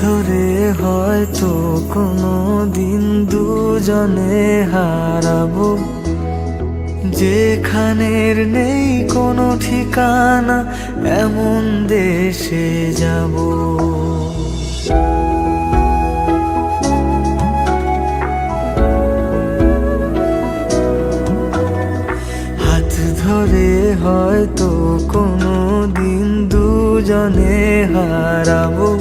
ধরে হয়তো কোনো দিন দুজনে হারাবো, যেখানের নেই কোনো ঠিকানা এমন দেশে যাব। হাত ধরে হয়তো কোনো দিন দুজনে হারাবো,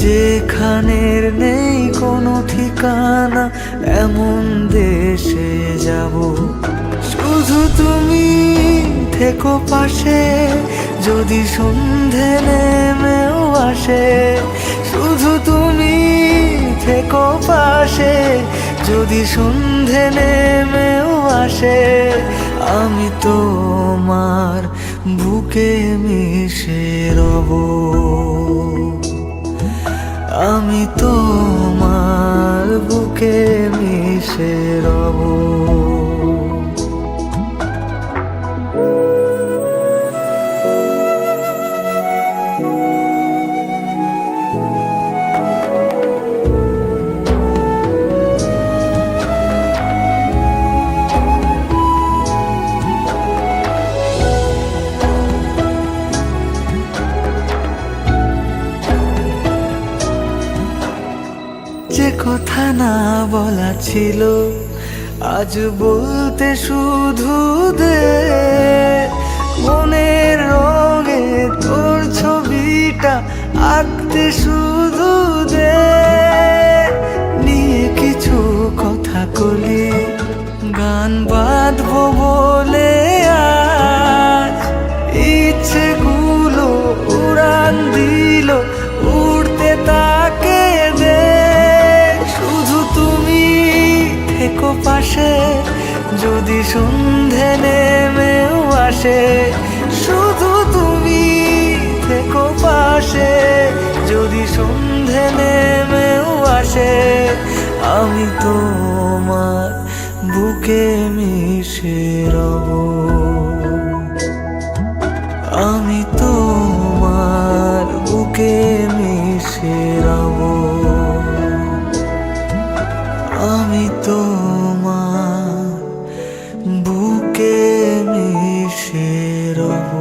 যেখানের নেই কোনো ঠিকানা এমন দেশে যাব। শুধু তুমি থেকো পাশে যদি সন্ধে নেমেও আসে, শুধু তুমি থেকো পাশে যদি সন্ধে নেমেও আসে। আমি তোমার বুকে মিশে রব, আমি তোমার বুকে মিশে রব। যে কথা না বলা ছিল আজ বলতে শুধু দে, মনের রঙে তোর ছবিটা আঁকতে শুধু দে। নিয়ে কিছু কথা কলি গান বাঁধবো বলে আজ ইচ্ছেগুলো উড়ান দিল, উড়তে তাকে দে। থেকো পাশে যদি সন্ধে নেমেও আসে, শুধু তুমি থেকো পাশে যদি সন্ধে নেমেও আসে। আমি তোমার বুকে মিশে রব, আমি তোমার বুকে মিশে রব, আমি তোমার বুকে মিশে রব।